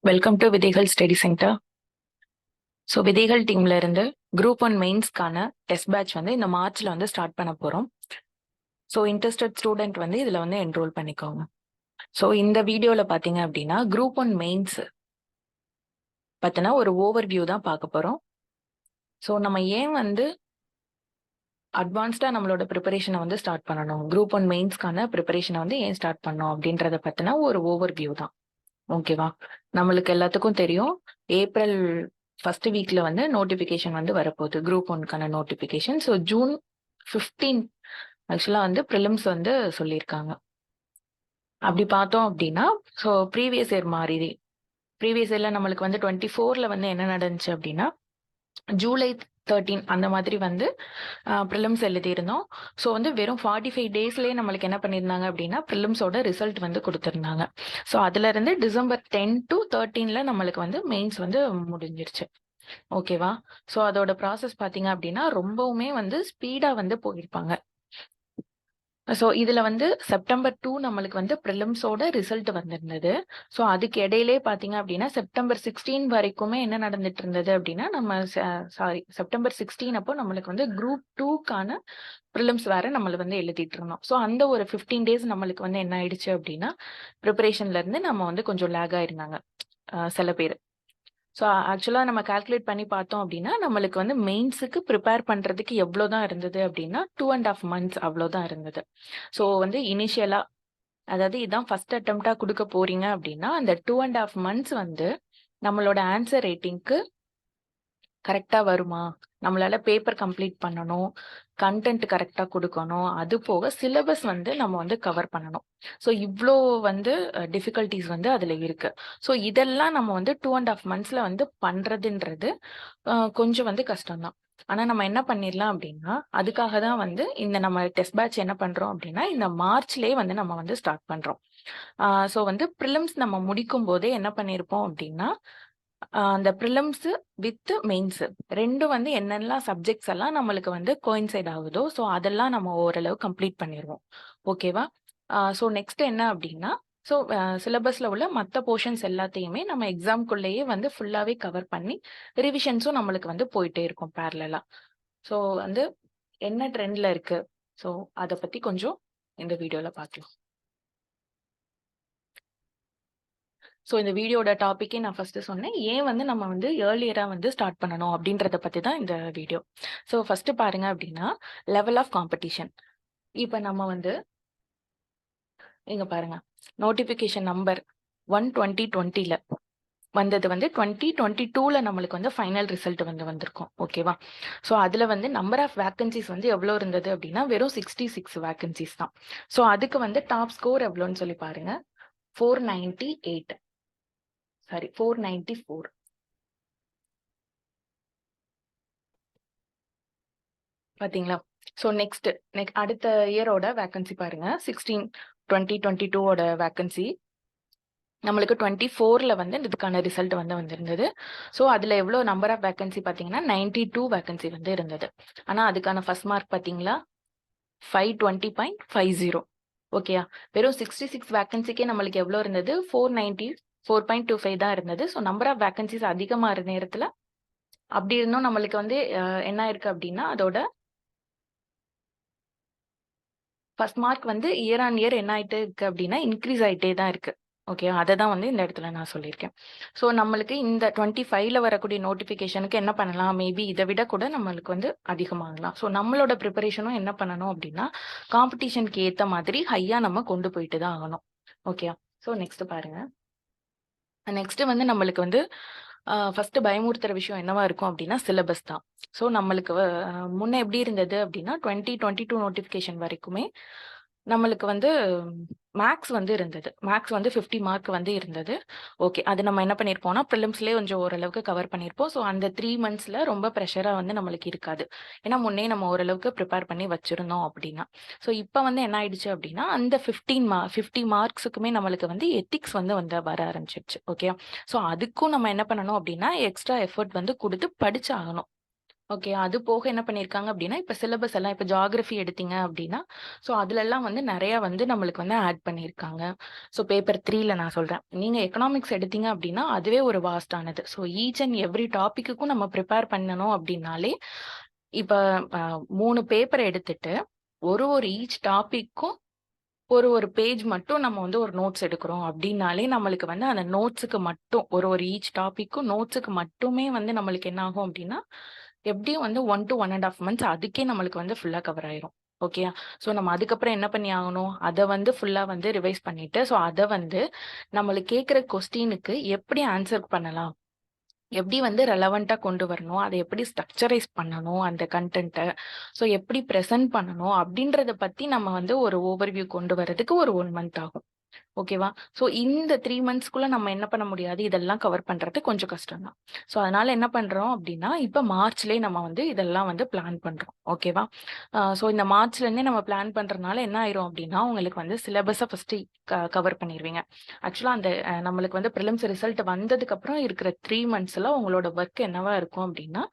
Welcome to விதைகள் study centre. So விதைகள் டீம்ல இருந்து குரூப் 1 மெயின்ஸ்க்கான டெஸ்ட் பேட்ச் வந்து இந்த மார்ச்ல வந்து ஸ்டார்ட் பண்ண போறோம். ஸோ இன்ட்ரெஸ்டட் ஸ்டூடெண்ட் வந்து இதுல வந்து என்ரோல் பண்ணிக்கோங்க. ஸோ இந்த வீடியோல பாத்தீங்க அப்படின்னா குரூப் 1 மெயின்ஸ் பத்தின ஒரு ஓவர் வியூ தான் பார்க்க போறோம். ஸோ நம்ம ஏன் வந்து அட்வான்ஸ்டா நம்மளோட ப்ரிப்பரேஷனை வந்து ஸ்டார்ட் பண்ணணும், குரூப் 1 மெயின்ஸ்க்கான ப்ரிப்பரேஷனை வந்து ஏன் ஸ்டார்ட் பண்ணணும் அப்படின்றத பத்தின ஒரு ஓவர் வியூ தான். ஓகேவா? நம்மளுக்கு எல்லாத்துக்கும் தெரியும், ஏப்ரல் ஃபர்ஸ்ட் வீக்ல வந்து நோட்டிபிகேஷன் வந்து வரப்போகுது, குரூப் 1க்கான நோட்டிபிகேஷன். ஸோ ஜூன் 15 ஆக்சுவலா வந்து ப்ரிலிம்ஸ் வந்து சொல்லியிருக்காங்க. அப்படி பார்த்தோம் அப்படின்னா, ஸோ ப்ரீவியஸ் இயர் மாதிரி, ப்ரீவியஸ் இயர்ல நம்மளுக்கு வந்து 24ல வந்து என்ன நடந்துச்சு அப்படின்னா, ஜூலை 13 அந்த மாதிரி வந்து ப்ரிலிம்ஸ் எழுதியிருந்தோம். ஸோ வந்து வெறும் 45 டேஸ்லேயே நம்மளுக்கு என்ன பண்ணியிருந்தாங்க அப்படின்னா ப்ரிலிம்ஸோட ரிசல்ட் வந்து கொடுத்துருந்தாங்க. ஸோ அதுல இருந்து டிசம்பர் 10 to 13ல நம்மளுக்கு வந்து மெயின்ஸ் வந்து முடிஞ்சிருச்சு. ஓகேவா? ஸோ அதோட ப்ராசஸ் பார்த்தீங்க அப்படின்னா ரொம்பவுமே வந்து ஸ்பீடா வந்து போயிருப்பாங்க. ஸோ இதுல வந்து செப்டம்பர் 2 நம்மளுக்கு வந்து ப்ரிலிம்ஸோட ரிசல்ட் வந்திருந்தது. ஸோ அதுக்கு இடையிலே பார்த்தீங்க அப்படின்னா செப்டம்பர் 16 வரைக்குமே என்ன நடந்துட்டு இருந்தது அப்படின்னா, நம்ம செப்டம்பர் 16 அப்போ நம்மளுக்கு வந்து குரூப் 2க்கான ப்ரிலிம்ஸ் வேற நம்மள வந்து எழுதிட்டு இருந்தோம். ஸோ அந்த ஒரு 15 டேஸ் நம்மளுக்கு வந்து என்ன ஆயிடுச்சு அப்படின்னா, ப்ரிப்பரேஷன்ல இருந்து நம்ம வந்து கொஞ்சம் லேக் ஆயிருந்தாங்க சில பேர். ஸோ ஆக்சுவலா நம்ம கால்குலேட் பண்ணி பார்த்தோம் அப்படின்னா, நம்மளுக்கு வந்து மெயின்ஸுக்கு ப்ரிப்பேர் பண்றதுக்கு எவ்வளோதான் இருந்தது அப்படின்னா 2.5 months அவ்வளோதான் இருந்தது. ஸோ வந்து இனிஷியலா, அதாவது இதான் ஃபர்ஸ்ட் அட்டெம்ப்டா கொடுக்க போறீங்க அப்படின்னா, அந்த 2.5 months வந்து நம்மளோட ஆன்சர் ரைட்டிங்க்கு கரெக்டா வருமா? நம்மளால பேப்பர் கம்ப்ளீட் பண்ணணும், கண்டென்ட் கரெக்டா கொடுக்கணும், அது போக சிலபஸ் வந்து நம்ம வந்து கவர் பண்ணணும். ஸோ இவ்ளோ வந்து டிஃபிகல்டிஸ் வந்து அதுல இருக்கு. ஸோ இதெல்லாம் நம்ம வந்து 2.5 monthsல வந்து பண்றதுன்றது கொஞ்சம் வந்து கஷ்டம் தான். ஆனா நம்ம என்ன பண்ணிடலாம் அப்படின்னா, அதுக்காக தான் வந்து இந்த நம்ம டெஸ்ட் பேட்ச் என்ன பண்றோம் அப்படின்னா, இந்த மார்ச்லயே வந்து நம்ம வந்து ஸ்டார்ட் பண்றோம். ஸோ வந்து ப்ரிலிம்ஸ் நம்ம முடிக்கும் போதே என்ன பண்ணியிருப்போம் அப்படின்னா, அந்த ப்ரிலிம்ஸ் வித் மெயின்ஸ் 2ம் வந்து என்னெல்லாம் சப்ஜெக்ட்ஸ் எல்லாம் நம்மளுக்கு வந்து கோயின்சைட் ஆகுதோ, ஸோ அதெல்லாம் நம்ம ஓரளவு கம்ப்ளீட் பண்ணிடுவோம். ஓகேவா? ஸோ நெக்ஸ்ட் என்ன அப்படின்னா, ஸோ சிலபஸ்ல உள்ள மற்ற போர்ஷன்ஸ் எல்லாத்தையுமே நம்ம எக்ஸாம்குள்ளேயே வந்து ஃபுல்லாவே கவர் பண்ணி ரிவிஷன்ஸும் நம்மளுக்கு வந்து போயிட்டே இருக்கும் பேரலா. ஸோ வந்து என்ன ட்ரெண்ட்ல இருக்கு, ஸோ அதை பத்தி கொஞ்சம் இந்த வீடியோல பார்க்கலாம். ஸோ இந்த வீடியோட டாபிக்கே நான் ஃபர்ஸ்ட் சொன்னேன், ஏன் வந்து நம்ம வந்து ஏர்லியரா வந்து ஸ்டார்ட் பண்ணணும் அப்படின்றத பத்தி தான் இந்த வீடியோ. ஸோ ஃபர்ஸ்ட் பாருங்க அப்படின்னா, லெவல் ஆஃப் காம்படிஷன். இப்போ நம்ம வந்து இங்க பாருங்க, நோட்டிபிகேஷன் நம்பர் 1/2020ல வந்தது வந்து 2022ல நம்மளுக்கு வந்து ஃபைனல் ரிசல்ட் வந்து வந்திருக்கும். ஓகேவா? ஸோ அதுல வந்து நம்பர் ஆஃப் வேகன்சிஸ் வந்து எவ்வளோ இருந்தது அப்படின்னா வெறும் 66 வேகன்சிஸ் தான். ஸோ அதுக்கு வந்து டாப் ஸ்கோர் எவ்வளோன்னு சொல்லி பாருங்க, 498, சாரி 494. பாத்தீங்களா? ஸோ நெக்ஸ்ட் அடுத்த இயரோட வேகன்சி பாருங்க, 2022ஓட வேகன்சி நம்மளுக்கு 24ல வந்து இதுக்கான ரிசல்ட் வந்து வந்திருந்தது. ஸோ அதுல எவ்வளோ நம்பர் ஆஃப் வேகன்சி பார்த்தீங்கன்னா 92 வேகன்சி வந்து இருந்தது. ஆனா அதுக்கான ஃபர்ஸ்ட் மார்க் பார்த்தீங்களா 520.50. ஓகேயா? வெறும் 66 வேகன்சிக்கே நம்மளுக்கு எவ்வளோ இருந்தது, 494.25 தான் இருந்தது. ஸோ நம்பர் ஆஃப் வேகன்சிஸ் அதிகமா இருந்த நேரத்துல அப்படி இருந்தும் நம்மளுக்கு வந்து என்ன இருக்கு அப்படின்னா, அதோட ஃபர்ஸ்ட் மார்க் வந்து இயர் ஆன் இயர் என்ன ஆயிட்டே இருக்கு அப்படின்னா இன்க்ரீஸ் ஆயிட்டே தான் இருக்கு. ஓகே, அதை தான் வந்து இந்த இடத்துல நான் சொல்லியிருக்கேன். ஸோ நம்மளுக்கு இந்த 25ல வரக்கூடிய நோட்டிஃபிகேஷனுக்கு என்ன பண்ணலாம், மேபி இதை விட கூட நம்மளுக்கு வந்து அதிகமாகலாம். ஸோ நம்மளோட ப்ரிப்பரேஷனும் என்ன பண்ணணும் அப்படின்னா, காம்படிஷனுக்கு ஏற்ற மாதிரி ஹையா நம்ம கொண்டு போயிட்டு தான் ஆகணும். ஓகே, ஸோ நெக்ஸ்ட் பாருங்க. நெக்ஸ்ட் வந்து நம்மளுக்கு வந்து ஃபர்ஸ்ட் பயமுறுத்துற விஷயம் என்னவா இருக்கும் அப்படின்னா சிலபஸ் தான். ஸோ நம்மளுக்கு முன்ன எப்படி இருந்தது அப்படின்னா 2022 நோட்டிஃபிகேஷன் வரைக்குமே நம்மளுக்கு வந்து மேக்ஸ் வந்து இருந்தது. மேக்ஸ் வந்து 50 மார்க் வந்து இருந்தது. ஓகே, அது நம்ம என்ன பண்ணியிருப்போம்னா ப்ரிலிம்ஸ்லேயே கொஞ்சம் ஓரளவுக்கு கவர் பண்ணியிருப்போம். ஸோ அந்த 3 monthsல ரொம்ப ப்ரெஷராக வந்து நம்மளுக்கு இருக்காது. ஏன்னா முன்னே நம்ம ஓரளவுக்கு ப்ரிப்பேர் பண்ணி வச்சிருந்தோம் அப்படின்னா. ஸோ இப்போ வந்து என்ன ஆயிடுச்சு அப்படின்னா, அந்த 50 மார்க்ஸுக்குமே நம்மளுக்கு வந்து எத்திக்ஸ் வந்து வர ஆரம்பிச்சிருச்சு. ஓகே, ஸோ அதுக்கும் நம்ம என்ன பண்ணணும் அப்படின்னா எக்ஸ்ட்ரா எஃபர்ட் வந்து கொடுத்து படிச்சாகணும். ஓகே. அது போக என்ன பண்ணியிருக்காங்க அப்டின்னா, இப்ப சிலபஸ் எல்லாம் இப்ப ஜியோகிராஃபி எடுத்தீங்க அப்டின்னா, ஸோ அதுலலாம் வந்து நெறைய வந்து நம்மளுக்கு வந்து ஆட் பண்ணியிருக்காங்க. ஸோ பேப்பர் 3ல நான் சொல்றேன். நீங்க எக்கனாமிக்ஸ் எடுத்தீங்க அப்டின்னா, அதுவே ஒரு வாஸ்ட்டானது. ஸோ ஈச் அண்ட் எவ்ரி டாபிக்குக்கும் நம்ம ப்ரிப்பேர் பண்ணணும் அப்டின்னாலே, இப்ப அ 3 பேப்பர் எடுத்துட்டு, ஒரு ஈச் டாபிக்கும் ஒரு பேஜ் மட்டும் நம்ம வந்து ஒரு நோட்ஸ் எடுக்கிறோம் அப்டின்னாலே, நம்மளுக்கு வந்து அந்த நோட்ஸுக்கு மட்டும் ஒரு ஈச் டாபிக்கும் நோட்ஸுக்கு மட்டுமே வந்து நம்மளுக்கு என்ன ஆகும் அப்டின்னா, எப்படியும் வந்து 1 டூ 1 1/2 மந்த்ஸ் அதுக்கே நம்மளுக்கு வந்து ஃபுல்லா கவர் ஆயிரும். ஓகேயா? ஸோ நம்ம அதுக்கப்புறம் என்ன பண்ணி ஆகணும்? அத வந்து ஃபுல்லா வந்து ரிவைஸ் பண்ணிட்டு, ஸோ அத வந்து நம்மளுக்கு கேட்கிற கொஸ்டினுக்கு எப்படி ஆன்சர் பண்ணலாம்? எப்படி வந்து ரெலவென்ட்டா கொண்டு வரணும்? அத எப்படி ஸ்ட்ரக்சரைஸ் பண்ணணும் அந்த கன்டென்ட்ட? ஸோ எப்படி பிரசன்ட் பண்ணணும்? அப்படின்றத பத்தி நம்ம வந்து ஒரு ஓவர்வியூ கொண்டு வரதுக்கு ஒரு 1 மந்த் ஆகும். ஓகேவா? ஸோ இந்த 3 மந்த்ஸ்க்குள்ள நம்ம என்ன பண்ண முடியாது? இதெல்லாம் கவர் பண்றது கொஞ்சம் கஷ்டம் தான். ஸோ அதனால என்ன பண்றோம் அப்டின்னா, இப்ப மார்ச்லயே நம்ம வந்து இதெல்லாம் வந்து பிளான் பண்றோம். ஓகேவா? ஸோ இந்த மார்ச்லேருந்தே நம்ம பிளான் பண்றனால என்ன ஆயிரும் அப்டின்னா, உங்களுக்கு வந்து சிலபஸ ஃபர்ஸ்ட்டு கவர் பண்ணிருவீங்க. ஆக்சுவலா அந்த நம்மளுக்கு வந்து பிரிலிம்ஸ் ரிசல்ட் வந்ததுக்கப்புறம் இருக்கிற 3 மந்த்ஸ்ல உங்களோட ஒர்க் என்னவா இருக்கும் அப்டின்னா,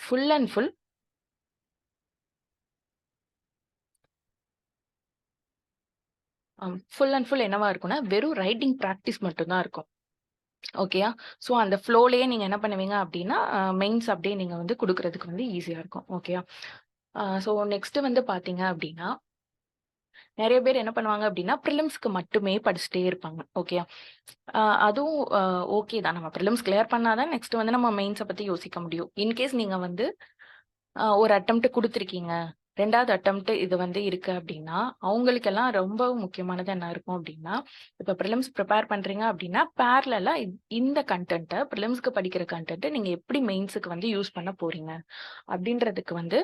full and full full and full என்னவா இருக்கும்னா, வெறும் ரைட்டிங் பிராக்டிஸ் மட்டும் தான் இருக்கும். ஓகேயா? ஸோ அந்த ஃப்ளோலயே நீங்க என்ன பண்ணுவீங்க அப்டின்னா, மெயின்ஸ் அப்டியே நீங்க வந்து குடுக்குறதுக்கு வந்து ஈஸியா இருக்கும். ஓகேயா? ஸோ நெக்ஸ்ட் வந்து பார்த்தீங்க அப்டின்னா, நெறைய பேர் என்ன பண்ணுவாங்க அப்டின்னா, பிரிலிம்ஸ்க்கு மட்டுமே படிச்சுட்டே இருப்பாங்க. ஓகேயா? அதுவும் ஓகே தான். நம்ம பிரிலிம்ஸ் கிளியர் பண்ணா தான் நெக்ஸ்ட் வந்து நம்ம மெயின்ஸ பத்தி யோசிக்க முடியும். இன்கேஸ் நீங்க வந்து ஒரு அட்டெம்ப்ட் குடுத்துருக்கீங்க. 2வது அட்டெம்ப்ட் இது வந்து இருக்கு அப்டின்னா, அவங்களுக்கெல்லாம் ரொம்ப முக்கியமானது என்ன இருக்கும் அப்டின்னா, இப்ப பிரிலிம்ஸ் பிரிப்பேர் பண்றீங்க அப்டின்னா, பேரலலா இந்த கன்டென்ட்ட பிரிலிம்ஸ்க்கு படிக்கிற கன்டென்ட்ட நீங்க எப்படி மெயின்ஸ்க்கு வந்து யூஸ் பண்ண போறீங்க? அப்டின்றதுக்கு வந்து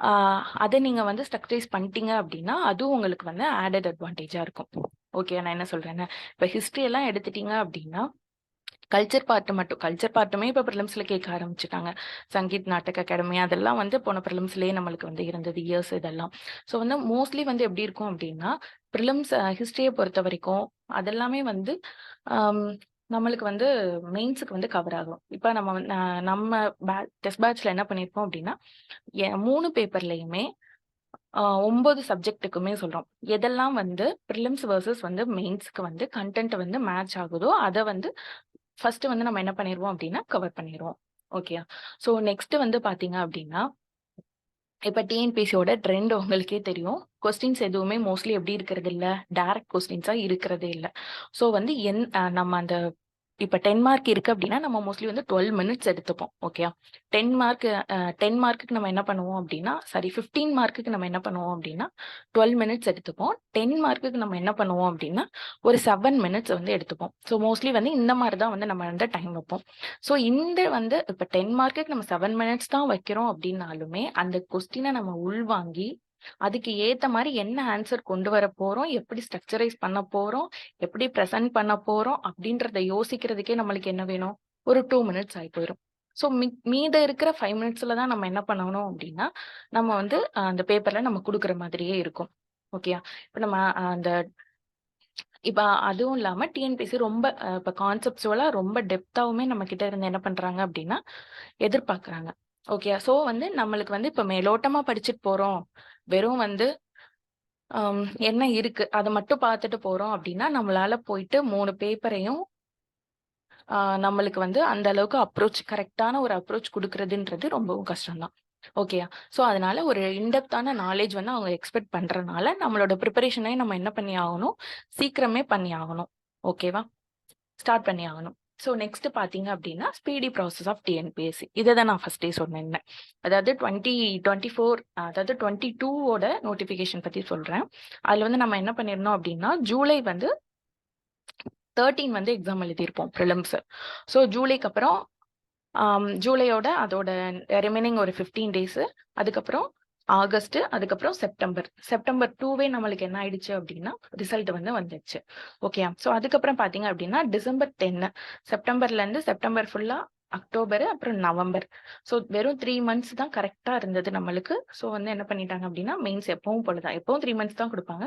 ஆ அத நீங்க வந்து ஸ்ட்ரக்சரைஸ் பண்ணிட்டீங்க அப்டின்னா, அதுவும் உங்களுக்கு வந்து ஆடட் அட்வான்டேஜா இருக்கும். ஓகே நான் என்ன சொல்றேன்னு, இப்ப ஹிஸ்ட்ரி எல்லாம் எடுத்துட்டீங்க அப்டின்னா கல்ச்சர் பார்ட்டுமே இப்ப பிரிலிம்ஸ்ல கேட்க ஆரம்பிச்சுட்டாங்க. சங்கீத் நாடக் அகாடமி அதெல்லாம் வந்து போன பிரிலிம்ஸ்லயே நம்மளுக்கு வந்து இருந்தது இயர்ஸ் இதெல்லாம். ஸோ வந்து மோஸ்ட்லி வந்து எப்படி இருக்கும் அப்படின்னா, பிரிலிம்ஸ் ஹிஸ்டரிய பொறுத்தவரைக்கும் அதெல்லாமே வந்து அம் நம்மளுக்கு வந்து மெயின்ஸுக்கு வந்து கவர் ஆகும். இப்ப நம்ம வந்து நம்ம டெஸ்ட் பேட்ச்ல என்ன பண்ணியிருப்போம் அப்படின்னா, 3 பேப்பர்லயுமே 9 சப்ஜெக்ட்டுக்குமே சொல்றோம். எதெல்லாம் வந்து பிரிலிம்ஸ் வெர்சஸ் வந்து மெயின்ஸ்க்கு வந்து கன்டென்ட் வந்து மேட்ச் ஆகுதோ, அத வந்து ஃபர்ஸ்ட் வந்து நம்ம என்ன பண்ணிருவோம் அப்டின்னா, கவர் பண்ணிருவோம். ஓகேயா? ஸோ நெக்ஸ்ட் வந்து பார்த்தீங்க அப்டின்னா, இப்ப டிஎன்பிசியோட ட்ரெண்ட் உங்களுக்கே தெரியும். கொஸ்டின்ஸ் எதுவுமே மோஸ்ட்லி எப்படி இருக்கிறது இல்ல, டைரக்ட் கொஸ்டின்ஸா இருக்கிறதே இல்ல. ஸோ வந்து நம்ம அந்த இப்ப 10 மார்க் இருக்கு அப்டின்னா, நம்ம மோஸ்ட்லி வந்து 12 மினிட்ஸ் எடுத்துப்போம். ஓகேயா? 10 மார்க் 10 மார்க்குக்கு நம்ம என்ன பண்ணுவோம் அப்டின்னா, சாரி 15 மார்க்குக்கு நம்ம என்ன பண்ணுவோம் அப்டின்னா, 12 மினிட்ஸ் எடுத்துப்போம். 10 மார்க்குக்கு நம்ம என்ன பண்ணுவோம் அப்டின்னா, ஒரு 7 மினிட்ஸ் வந்து எடுத்துப்போம். ஸோ மோஸ்ட்லி வந்து இந்த மாரி தான் வந்து நம்ம வந்து டைம் வைப்போம். ஸோ இந்த வந்து இப்ப 10 மார்க்குக்கு நம்ம 7 மினிட்ஸ் தான் வைக்கிறோம் அப்டின்னாலுமே, அந்த கொஸ்டின நம்ம உள்வாங்கி, அதுக்கு ஏத்த மாரி என்ன ஆன்சர் கொண்டு வர போறோம், எப்படி ஸ்ட்ரக்சரைஸ் பண்ண போறோம், எப்படி பிரசன்ட் பண்ண போறோம் அப்படின்றத யோசிக்கிறதுக்கே நம்மளுக்கு என்ன வேணும்? ஒரு 2 மினிட்ஸ் ஆயி போயிரும். ஸோ மீத இருக்கிற 5 மினிட்ஸ்ல தான் நம்ம என்ன பண்ணணும் அப்படின்னா, நம்ம வந்து அந்த பேப்பர்ல நம்ம குடுக்குற மாதிரியே இருக்கும். ஓகேயா? இப்ப நம்ம அந்த இப்ப அதுவும் இல்லாம டிஎன்பிஎஸ்சி ரொம்ப இப்ப கான்செப்சுவலா ரொம்ப டெப்த்தாவுமே நம்ம கிட்ட இருந்து என்ன பண்றாங்க அப்படின்னா, எதிர்பார்க்குறாங்க. ஓகேயா? ஸோ வந்து நம்மளுக்கு வந்து இப்ப மேலோட்டமா படிச்சுட்டு போறோம். வெறும் வந்து என்ன இருக்கு? அத மட்டும் பார்த்துட்டு போறோம் அப்டின்னா, நம்மளால போயிட்டு 3 பேப்பரையும் நம்மளுக்கு வந்து அந்த அளவுக்கு கரெக்ட்டான ஒரு அப்ரோச் குடுக்குறதுன்றது ரொம்பவும் கஷ்டம் தான். ஓகேயா? ஸோ அதனால ஒரு இன்டெப்த்தான நாலேட்ஜ் வந்து அவங்க எக்ஸ்பெக்ட் பண்றனால, நம்மளோட பிரிப்பரேஷனே நம்ம என்ன பண்ணி ஆகணும்? சீக்கிரமே பண்ணி ஆகணும். ஓகேவா? ஸ்டார்ட் பண்ணி ஆகணும். ஸோ நெக்ஸ்ட் பார்த்தீங்க அப்டின்னா, ஸ்பீடி ப்ராசஸ் ஆஃப் டிஎன்பிஎஸ்சி. இத தான் நான் ஃபர்ஸ்ட்டே சொன்னேன். அதாவது 2024 அதாவது 22 ஓட நோட்டிஃபிகேஷன் பத்தி சொல்றேன். அதுல வந்து நம்ம என்ன பண்ணியிருந்தோம் அப்டின்னா, ஜூலை வந்து 13 வந்து எக்ஸாம் எழுதியிருப்போம் பிரிலிம்ஸ். ஸோ ஜூலைக்கு அப்புறம் ஜூலையோட அதோட ரிமைனிங் ஒரு 15 டேஸ். அதுக்கப்புறம் ஆகஸ்ட், அதுக்கப்புறம் செப்டம்பர். செப்டம்பர் 2வே நம்மளுக்கு என்ன ஆயிடுச்சு அப்டின்னா, ரிசல்ட் வந்து வந்துருச்சு. ஓகேயா? ஸோ அதுக்கப்புறம் பார்த்தீங்க அப்டின்னா, டிசம்பர் 10 செப்டம்பர்லேருந்து செப்டம்பர் ஃபுல்லா அக்டோபர் அப்புறம் நவம்பர். ஸோ வெறும் 3 மந்த்ஸ் தான் கரெக்ட்டா இருந்தது நம்மளுக்கு. ஸோ வந்து என்ன பண்ணிட்டாங்க அப்டின்னா, மெயின்ஸ் எப்பவும் போல தான். எப்பவும் 3 மந்த்ஸ் தான் குடுப்பாங்க.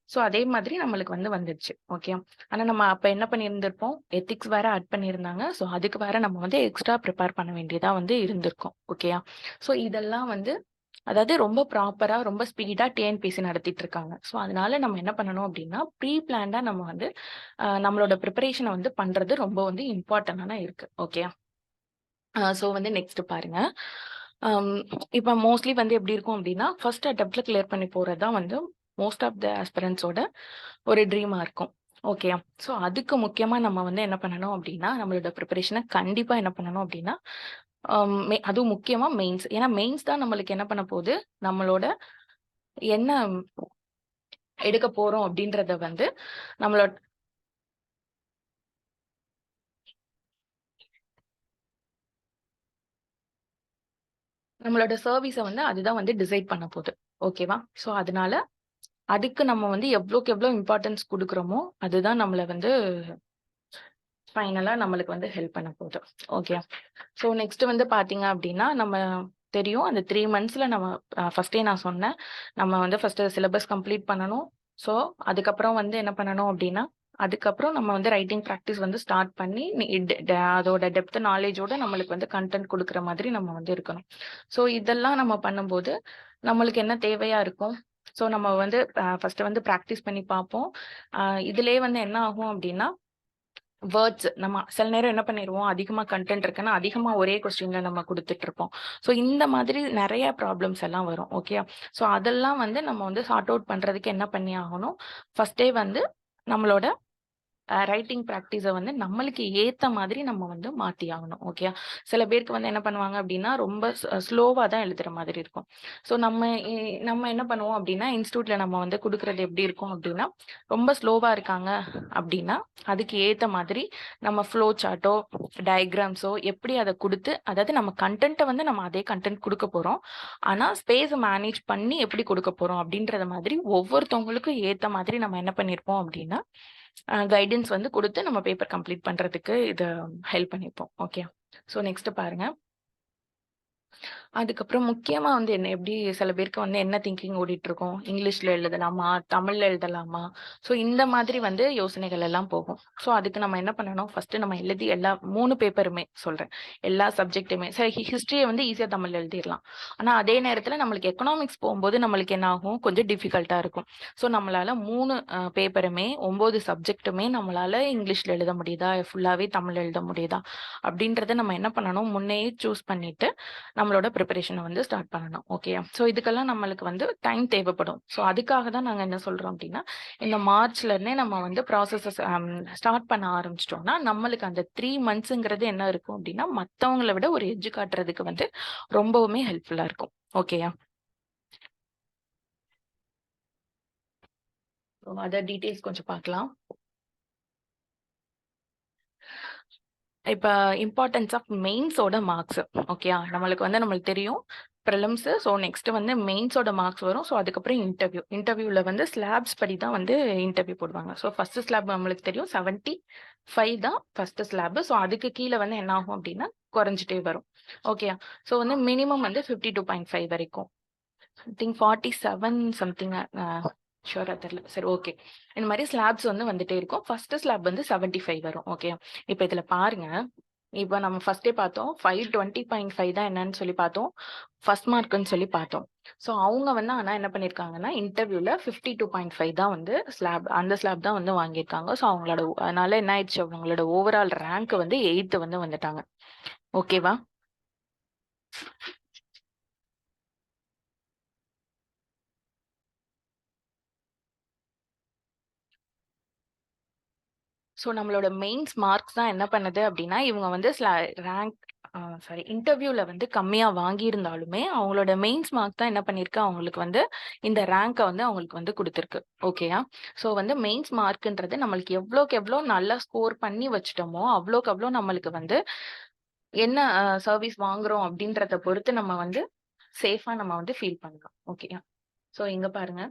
ஸோ அதே மாதிரி நம்மளுக்கு வந்து வந்துருச்சு. ஓகே. ஆனா நம்ம அப்ப என்ன பண்ணியிருந்திருப்போம், எத்திக்ஸ் வேற ஆட் பண்ணியிருந்தாங்க. ஸோ அதுக்கு வேற நம்ம வந்து எக்ஸ்ட்ரா ப்ரிப்பேர் பண்ண வேண்டியதா வந்து இருந்திருக்கும். ஓகேயா. ஸோ இதெல்லாம் வந்து அதாவது ரொம்ப ப்ராப்பரா, ரொம்ப ஸ்பீடா டிஎன்பிஎஸ்சி நடத்திட்டு இருக்காங்க. ஸோ அதனால நம்ம என்ன பண்ணணும் அப்டின்னா, ப்ரீ பிளான்டா நம்ம வந்து நம்மளோட ப்ரிப்பரேஷன வந்து பண்றது ரொம்ப வந்து இம்பார்ட்டன்டான இருக்கு. ஓகேயா. ஸோ வந்து நெக்ஸ்ட் பாருங்க. அம் இப்ப மோஸ்ட்லி வந்து எப்படி இருக்கும் அப்படின்னா, ஃபர்ஸ்ட் அட்டெம்ப்ட்ல கிளியர் பண்ணி போறது தான் வந்து மோஸ்ட் ஆஃப் த ஆஸ்பிரண்ட்ஸோட ஒரு ட்ரீமா இருக்கும். ஓகேயா? ஸோ அதுக்கு முக்கியமா நம்ம வந்து என்ன பண்ணணும் அப்படின்னா, நம்மளோட ப்ரிப்பரேஷன கண்டிப்பா என்ன பண்ணணும் அப்படின்னா, அதுவும் முக்கியமா மெயின்ஸ். ஏன்னா மெயின்ஸ் தான் நம்மளுக்கு என்ன பண்ண போது, நம்மளோட என்ன எடுக்க போறோம் அப்படின்றத வந்து நம்மளோட நம்மளோட சர்வீஸ வந்து அதுதான் வந்து டிசைட் பண்ண போது. ஓகேவா? ஸோ அதனால அதுக்கு நம்ம வந்து எவ்வளோக்கு எவ்வளோ இம்பார்ட்டன்ஸ் குடுக்குறோமோ, அதுதான் நம்மள வந்து ஃபைனலா நம்மளுக்கு வந்து ஹெல்ப் பண்ண போது. ஓகே. ஸோ நெக்ஸ்ட் வந்து பார்த்தீங்க அப்டின்னா, நம்ம தெரியும் அந்த 3 மந்த்ஸ்ல நம்ம ஃபர்ஸ்ட்டே நான் சொன்னேன். நம்ம வந்து ஃபர்ஸ்ட்டு சிலபஸ் கம்ப்ளீட் பண்ணணும். ஸோ அதுக்கப்புறம் வந்து என்ன பண்ணணும் அப்டின்னா, அதுக்கப்புறம் நம்ம வந்து ரைட்டிங் பிராக்டிஸ் வந்து ஸ்டார்ட் பண்ணி நி டெ டெ அதோட டெப்த் நாலேஜோட நம்மளுக்கு வந்து கன்டென்ட் குடுக்குற மாதிரி நம்ம வந்து இருக்கணும். ஸோ இதெல்லாம் நம்ம பண்ணும்போது, நம்மளுக்கு என்ன தேவையா இருக்கும்? ஸோ நம்ம வந்து ஃபர்ஸ்ட்டு வந்து பிராக்டிஸ் பண்ணி பார்ப்போம். இதுலயே வந்து என்ன ஆகும் அப்டின்னா வேர்ட்ஸ் நம்ம சில நேரம் என்ன பண்ணிருவோம், அதிகமா கன்டென்ட் இருக்குன்னா, அதிகமா ஒரே கொஸ்டின்ல நம்ம குடுத்துட்டு இருப்போம். ஸோ இந்த மாதிரி நெறைய ப்ராப்ளம்ஸ் எல்லாம் வரும். ஓகேயா? ஸோ அதெல்லாம் வந்து நம்ம வந்து சார்ட் அவுட் பண்றதுக்கு என்ன பண்ணி ஆகணும், ஃபர்ஸ்ட்டே வந்து நம்மளோட ரைட்டிங் பிராக்டிஸ வந்து நம்மளுக்கு ஏத்த மாதிரி நம்ம வந்து மாத்தி ஆகணும். ஓகேயா? சில பேருக்கு வந்து என்ன பண்ணுவாங்க அப்டின்னா, ரொம்ப ஸ்லோவா தான் எழுதுற மாதிரி இருக்கும். ஸோ நம்ம என்ன பண்ணுவோம் அப்டின்னா, இன்ஸ்டிடியூட்ல நம்ம வந்து குடுக்குறது எப்டி இருக்கும் அப்டின்னா, ரொம்ப ஸ்லோவா இருக்காங்க அப்டின்னா, அதுக்கு ஏத்த மாதிரி நம்ம ஃப்ளோ சார்ட்டோ, டயகிராம்ஸோ எப்படி அத குடுத்து அதாவது நம்ம கன்டென்ட்ட வந்து நம்ம அதே கன்டென்ட் குடுக்க போறோம். ஆனா, ஸ்பேஸ மேனேஜ் பண்ணி எப்படி குடுக்க போறோம் அப்டின்றத மாதிரி ஒவ்வொருத்தவங்களுக்கும் ஏத்த மாதிரி நம்ம என்ன பண்ணியிருப்போம் அப்டின்னா, கைடன்ஸ் வந்து குடுத்து நம்ம பேப்பர் கம்ப்ளீட் பண்றதுக்கு இத ஹெல்ப் பண்ணிப்போம். ஓகே. ஸோ நெக்ஸ்ட் பாருங்க. அதுக்கப்புறம் முக்கியமா வந்து என்ன எப்படி சில பேருக்கு வந்து என்ன திங்கிங் ஓடிட்டுருக்கும். இங்கிலீஷ்ல எழுதலாமா? தமிழ்ல எழுதலாமா? ஸோ இந்த மாதிரி வந்து யோசனைகள் எல்லாம் போகும். ஸோ அதுக்கு நம்ம என்ன பண்ணணும், ஃபர்ஸ்ட்டு நம்ம எழுதி எல்லா 3 பேப்பருமே சொல்றேன். எல்லா சப்ஜெக்ட்டுமே சரி ஹிஸ்டரிய வந்து ஈஸியா தமிழ்ல எழுதிரலாம். ஆனா அதே நேரத்தில நம்மளுக்கு எக்கனாமிக்ஸ் போம்போது நம்மளுக்கு என்ன ஆகும், கொஞ்சம் டிஃபிகல்ட்டா இருக்கும். ஸோ நம்மளால 3 பேப்பருமே 9 சப்ஜெக்ட்டுமே நம்மளால இங்கிலீஷ்ல எழுத முடியுதா? ஃபுல்லாவே தமிழ்ல எழுத முடியுதா? அப்படின்றத நம்ம என்ன பண்ணணும், முன்னயே சூஸ் பண்ணிட்டு நம்மளோட ப்ரிப்பரேஷன வந்து ஸ்டார்ட் பண்ணணும். ஓகேயா? ஸோ இதுக்கெல்லாம் நம்மளுக்கு வந்து டைம் தேவைப்படும். ஸோ அதுக்காக தான் நாங்க என்ன சொல்றோம் அப்டின்னா, இந்த மார்ச்ல இருந்தே நம்ம வந்து ப்ராசஸஸ் ஸ்டார்ட் பண்ண ஆரம்பிச்சுட்டோம்னா, நம்மளுக்கு அந்த 3 மந்த்ஸ்ங்கிறது என்ன இருக்கும் அப்டின்னா, மத்தவங்கள விட ஒரு எட்ஜ் காட்டுறதுக்கு வந்து ரொம்பவுமே ஹெல்ப்ஃபுல்லா இருக்கும். ஓகேயா? அத டீட்டெயில்ஸ் கொஞ்சம் பார்க்கலாம். இப்ப இம்பார்ட்டன்ஸ் ஆஃப் மெயின்ஸோட மார்க்ஸ். ஓகேயா? நம்மளுக்கு தெரியும். பிரிலிம்ஸ். ஸோ நெக்ஸ்ட் வந்து மெயின்ஸோட மார்க்ஸ் வரும். ஸோ அதுக்கப்புறம் இன்டர்வியூ. இன்டர்வியூல வந்து ஸ்லாப்ஸ் படி தான் வந்து இன்டர்வியூ போடுவாங்க. ஸோ ஃபர்ஸ்ட் ஸ்லாப் நம்மளுக்கு தெரியும் 75 தான் ஃபர்ஸ்ட் ஸ்லாப். ஸோ அதுக்கு கீழ வந்து என்ன ஆகும் அப்டின்னா, குறைஞ்சுட்டே வரும். ஓகேயா? ஸோ வந்து மினிமம் வந்து 52.5 வரைக்கும். ஐ திங்க் 47 சம்திங் ஷூரா தெரியல. சரி ஓகே. இந்த மாரி ஸ்லாப்ஸ் வந்து வந்துட்டே இருக்கும். ஃபர்ஸ்ட் ஸ்லாப் வந்து 75 வரும். ஓகே. இப்ப இதுல பாருங்க. இப்ப நம்ம ஃபர்ஸ்ட்டே பார்த்தோம். 520.5 தான் என்னன்னு சொல்லி பார்த்தோம். ஃபர்ஸ்ட் மார்க்ன்னு சொல்லி பார்த்தோம். ஸோ அவங்க வந்து ஆனா என்ன பண்ணியிருக்காங்கன்னா, இன்டர்வியூல 52.5 தான் வந்து ஸ்லாப் அந்த ஸ்லாப் தான் வந்து வாங்கியிருக்காங்க. ஸோ அவங்களோட அதனால என்ன ஆயிடுச்சு, அவங்களோட ஓவரால் ரேங்க் வந்து 8த் வந்து வந்துட்டாங்க. ஓகேவா? ஸோ நம்மளோட மெயின்ஸ் மார்க்ஸ் தான் என்ன பண்ணுது அப்டின்னா, இவங்க வந்து ரேங்க் இன்டர்வியூல வந்து கம்மியா வாங்கியிருந்தாலுமே, அவங்களோட மெயின்ஸ் மார்க் தான் என்ன பண்ணியிருக்கு, அவங்களுக்கு வந்து இந்த ரேங்க்க வந்து அவங்களுக்கு வந்து குடுத்துருக்கு. ஓகேயா? ஸோ வந்து மெயின்ஸ் மார்க்ன்றது நம்மளுக்கு எவ்வளோக்கு எவ்வளோ நல்லா ஸ்கோர் பண்ணி வச்சுட்டோமோ, அவ்வளோக்கு அவ்வளோ நம்மளுக்கு வந்து என்ன சர்வீஸ் வாங்குறோம் அப்டின்றத பொறுத்து நம்ம வந்து சேஃபா நம்ம வந்து ஃபீல் பண்ணலாம். ஓகேயா? ஸோ இங்க பாருங்க.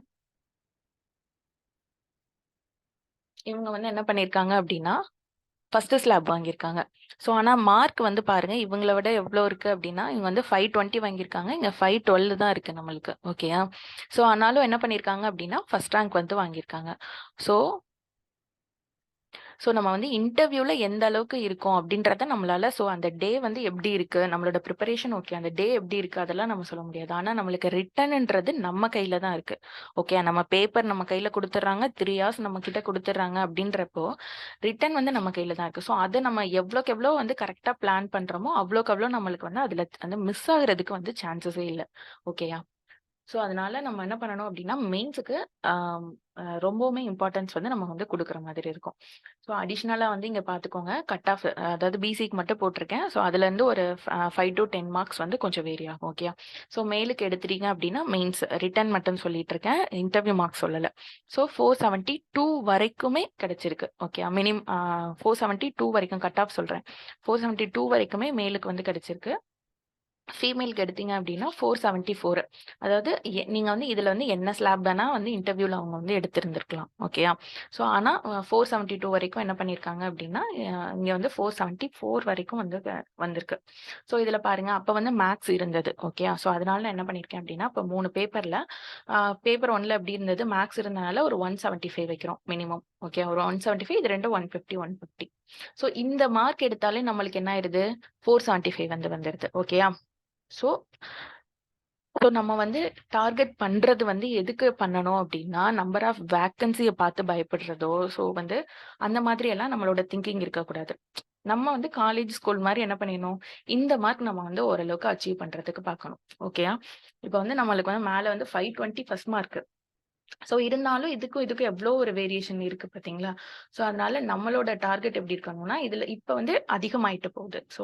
இவங்க வந்து என்ன பண்ணியிருக்காங்க அப்டின்னா ஃபர்ஸ்ட் ஸ்லாப் வாங்கியிருக்காங்க. ஸோ ஆனா மார்க் வந்து பாருங்க இவங்கள விட எவ்வளோ இருக்கு அப்படின்னா இவங்க வந்து 520 வாங்கியிருக்காங்க. இங்க 512 தான் இருக்கு நம்மளுக்கு. ஓகேயா? ஸோ ஆனாலும் என்ன பண்ணியிருக்காங்க அப்படின்னா ஃபர்ஸ்ட் ரேங்க் வந்து வாங்கியிருக்காங்க. ஸோ நம்ம வந்து இன்டர்வியூல எந்த அளவுக்கு இருக்கோம் அப்படின்றத நம்மளால அந்த டே வந்து எப்படி இருக்கு, நம்மளோட ப்ரிப்பரேஷன் ஓகே, அந்த டே எப்படி இருக்கு அதெல்லாம் நம்ம சொல்ல முடியாது. ஆனா நம்மளுக்கு ரிட்டன்ன்றது நம்ம கையில தான் இருக்கு. ஓகே, நம்ம பேப்பர் நம்ம கையில குடுத்துடுறாங்க, 3 ஹார்ஸ் நம்ம கிட்ட குடுத்துடுறாங்க அப்படின்றப்போ ரிட்டன் வந்து நம்ம கையில தான் இருக்கு. ஸோ அதை நம்ம எவ்வளோக்கு எவ்வளோ வந்து கரெக்டா பிளான் பண்றோமோ அவ்வளோக்கு அவ்வளோ நம்மளுக்கு வந்து அதுல வந்து மிஸ் ஆகுறதுக்கு வந்து சான்சஸே இல்லை. ஓகேயா? ஸோ அதனால நம்ம என்ன பண்ணணும் அப்படின்னா மெயின்ஸுக்கு ரொம்பவுமே இம்பார்ட்டன்ஸ் வந்து நம்ம வந்து கொடுக்குற மாதிரி இருக்கும். ஸோ அடிஷ்னலாக வந்து இங்கே பார்த்துக்கோங்க கட் ஆஃப், அதாவது பிசிக்கு மட்டும் போட்டிருக்கேன். ஸோ அதுலேருந்து ஒரு 5 to 10 மார்க்ஸ் வந்து கொஞ்சம் வேரி ஆகும். ஓகே, ஸோ மெயிலுக்கு எடுத்துட்டீங்க அப்படின்னா மெயின்ஸ் ரிட்டன் மட்டும் சொல்லிட்டு இருக்கேன், இன்டர்வியூ மார்க்ஸ் சொல்லலை. ஸோ 472 வரைக்குமே கிடைச்சிருக்கு. ஓகே, மினிமம் 472 வரைக்கும் கட் ஆஃப் சொல்கிறேன். 472 வரைக்குமே மெயிலுக்கு வந்து கிடைச்சிருக்கு. ஃபீமேலுக்கு எடுத்தீங்க அப்படின்னா 474. அதாவது நீங்க வந்து இதுல வந்து என்ன ஸ்லாப் வேணா வந்து இன்டர்வியூல அவங்க வந்து எடுத்திருந்திருக்கலாம். ஓகேயா? ஸோ ஆனா 472 வரைக்கும் என்ன பண்ணியிருக்காங்க அப்படின்னா இங்க வந்து 474 வரைக்கும் வந்து வந்திருக்கு. ஸோ இதுல பாருங்க அப்ப வந்து மேக்ஸ் இருந்தது. ஓகேயா? ஸோ அதனால நான் என்ன பண்ணியிருக்கேன் அப்படின்னா இப்போ 3 பேப்பர்ல பேப்பர் 1ல எப்படி இருந்தது, மேக்ஸ் இருந்தனால ஒரு 175 வைக்கிறோம் மினிமம். ஓகே, ஒரு 175, இது ரெண்டும் 150 150. ஸோ இந்த மார்க் எடுத்தாலே நம்மளுக்கு என்ன ஆயிருது, 475 வந்து வந்துருது. ஓகேயா? ஸோ நம்ம வந்து டார்கெட் பண்றது வந்து எதுக்கு பண்ணணும் அப்படின்னா நம்பர் ஆஃப் வேக்கன்சியை பார்த்து பயப்படுறதோ வந்து அந்த மாதிரி எல்லாம் நம்மளோட திங்கிங் இருக்கக்கூடாது. நம்ம வந்து காலேஜ் ஸ்கூல் மாதிரி என்ன பண்ணிடணும், இந்த மார்க் நம்ம வந்து ஓரளவுக்கு அச்சீவ் பண்றதுக்கு பார்க்கணும். ஓகேயா? இப்போ வந்து நம்மளுக்கு வந்து மேல வந்து 520 ஃபர்ஸ்ட் மார்க். ஸோ இருந்தாலும் இதுக்கும் எவ்வளோ ஒரு வேரியேஷன் இருக்கு பார்த்தீங்களா? ஸோ அதனால நம்மளோட டார்கெட் எப்படி இருக்கணும்னா, இதுல இப்ப வந்து அதிகமாயிட்டு போகுது. ஸோ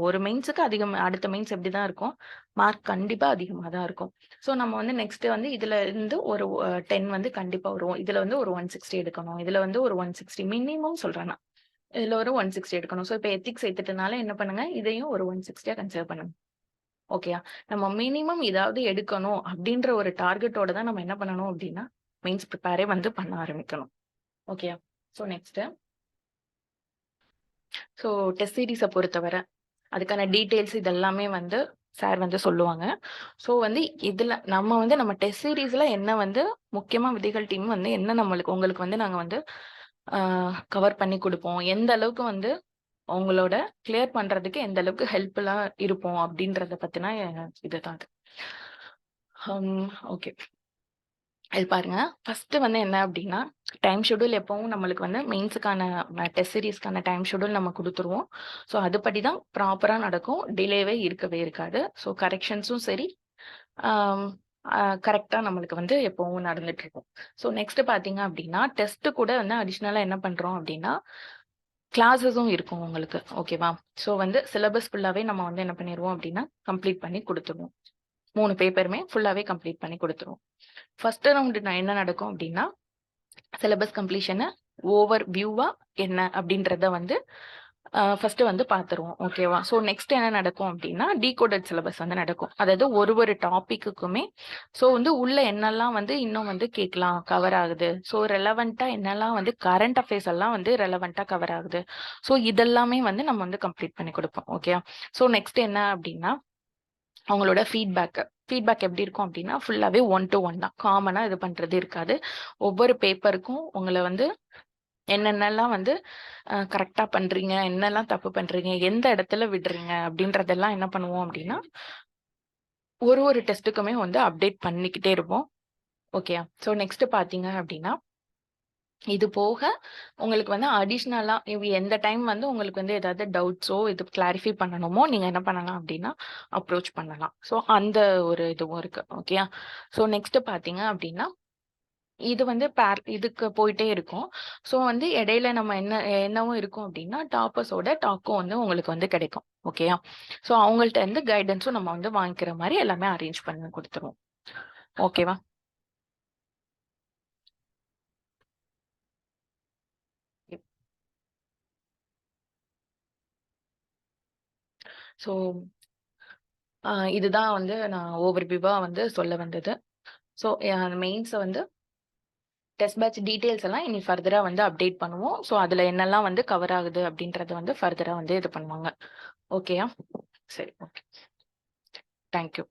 ஒரு மெயின்ஸுக்கு அதிகம், அடுத்த மெயின்ஸ் எப்படி தான் இருக்கும், மார்க் கண்டிப்பா அதிகமா தான் இருக்கும். ஸோ நம்ம வந்து நெக்ஸ்ட் வந்து இதுல இருந்து ஒரு 10 வந்து கண்டிப்பா வரும். இதுல வந்து ஒரு 160 எடுக்கணும். இதுல வந்து ஒரு 160 மினிமம் சொல்றேன் நான். இதுல ஒரு 160 எடுக்கணும். ஸோ இப்ப எத்திக்ஸ் எடுத்துட்டனால என்ன பண்ணுங்க, இதையும் ஒரு 160 கன்சிடர் பண்ணுங்க. ஓகேயா? நம்ம மினிமம் இதாவது எடுக்கணும் அப்படின்ற ஒரு டார்கெட்டோட தான் நம்ம என்ன பண்ணணும் அப்படின்னா மெயின்ஸ் ப்ரிப்பேரே வந்து பண்ண ஆரம்பிக்கணும். ஓகேயா? ஸோ நெக்ஸ்ட் டெஸ்ட் சீரிஸை பொறுத்தவரை அதுக்கான டீட்டெயில்ஸ் இதெல்லாமே வந்து சார் வந்து சொல்லுவாங்க. ஸோ வந்து இதுல நம்ம வந்து நம்ம டெஸ்ட் சீரீஸ்ல என்ன வந்து முக்கியமா விதிகள் டீம் வந்து என்ன உங்களுக்கு வந்து நாங்க வந்து கவர் பண்ணி கொடுப்போம், எந்த அளவுக்கு வந்து உங்களோட கிளியர் பண்றதுக்கு எந்த அளவுக்கு ஹெல்ப்ஃபுல்லா இருப்போம் அப்படின்றத பத்தினா இதுதான் அது. ஓகே, இது பாருங்க ஃபர்ஸ்ட் வந்து என்ன அப்படின்னா டைம் ஷெட்யூல் எப்பவும் நம்மளுக்கு வந்து மெயின்ஸுக்கான டெஸ்ட் சீரீஸ்க்கான டைம் ஷெட்யூல் நம்ம கொடுத்துருவோம். ஸோ அதுபடி தான் ப்ராப்பராக நடக்கும், டிலேவே இருக்கவே இருக்காது. ஸோ கரெக்ஷன்ஸும் சரி கரெக்டாக நம்மளுக்கு வந்து எப்பவும் நடந்துட்டு இருக்கும். ஸோ நெக்ஸ்ட் பார்த்தீங்க அப்படின்னா டெஸ்ட் கூட வந்து அடிஷ்னலாக என்ன பண்ணுறோம் அப்படின்னா கிளாஸஸும் இருக்கும் உங்களுக்கு. ஓகேவா? ஸோ வந்து சிலபஸ் ஃபுல்லாகவே நம்ம வந்து என்ன பண்ணிடுவோம் அப்படின்னா கம்ப்ளீட் பண்ணி கொடுத்துருவோம். 3 பேப்பருமே ஃபுல்லாகவே கம்ப்ளீட் பண்ணி கொடுத்துருவோம். ஃபர்ஸ்ட் ரவுண்டு நான் என்ன நடக்கும் அப்படின்னா சிலபஸ் கம்ப்ளீஷனை ஓவர் வியூவா என்ன அப்படின்றத வந்து ஃபர்ஸ்ட் வந்து பார்த்துருவோம். ஓகேவா? ஸோ நெக்ஸ்ட் என்ன நடக்கும் அப்படின்னா டீகோடட் சிலபஸ் வந்து நடக்கும். அதாவது ஒரு டாபிக்குக்குமே ஸோ வந்து உள்ள என்னெல்லாம் வந்து இன்னும் வந்து கேட்கலாம், கவர் ஆகுது, ஸோ ரெலவெண்ட்டாக என்னெல்லாம் வந்து கரண்ட் அஃபேர்ஸ் எல்லாம் வந்து ரெலவெண்ட்டாக கவர் ஆகுது, ஸோ இதெல்லாமே வந்து நம்ம வந்து கம்ப்ளீட் பண்ணி கொடுப்போம். ஓகே, ஸோ நெக்ஸ்ட் என்ன அப்படின்னா அவங்களோட ஃபீட்பேக் எப்படி இருக்கும் அப்படின்னா ஃபுல்லாகவே 1 to 1 தான், காமனாக இது பண்ணுறது இருக்காது. ஒவ்வொரு பேப்பருக்கும் உங்களை வந்து என்னென்னலாம் வந்து கரெக்டா பண்றீங்க, என்னெல்லாம் தப்பு பண்றீங்க, எந்த இடத்துல விடுறீங்க அப்படின்றதெல்லாம் என்ன பண்ணுவோம் அப்படின்னா ஒரு டெஸ்ட்டுக்குமே வந்து அப்டேட் பண்ணிக்கிட்டே இருப்போம். ஓகே, ஸோ நெக்ஸ்ட் பார்த்தீங்க அப்படின்னா இது போக உங்களுக்கு வந்து அடிஷ்னலா எந்த டைம் வந்து உங்களுக்கு வந்து ஏதாவது டவுட்ஸோ இது கிளாரிஃபை பண்ணணுமோ நீங்க என்ன பண்ணலாம் அப்படின்னா அப்ரோச் பண்ணலாம். ஸோ அந்த ஒரு இதுவும் இருக்கு. ஓகே, ஸோ நெக்ஸ்ட் பார்த்தீங்க அப்படின்னா இது வந்து இதுக்கு போயிட்டே இருக்கும். ஸோ வந்து இடையில நம்ம என்னவும் இருக்கும் அப்படின்னா டாப்பர்ஸோட டாக்கும் வந்து உங்களுக்கு வந்து கிடைக்கும். ஓகேயா? ஸோ அவங்கள்ட்ட இருந்து கைடன்ஸும் நம்ம வந்து வாங்கிக்கிற மாதிரி எல்லாமே அரேஞ்ச் பண்ணி கொடுத்துருவோம். ஓகேவா? ஸோ இதுதான் வந்து நான் ஓவர் வியூவா வந்து சொல்ல வந்தது. ஸோ மெயின்ஸை வந்து டெஸ்ட் பேட்ச் டீடைல்ஸ் எல்லாம் இனி ஃபர்தரா வந்து அப்டேட் பண்ணுவோம். ஸோ அதுல என்னெல்லாம் வந்து கவர் ஆகுது அப்படின்றத வந்து ஃபர்தரா வந்து இது பண்ணுவாங்க. ஓகேயா? சரி, ஓகே. தேங்க்யூ.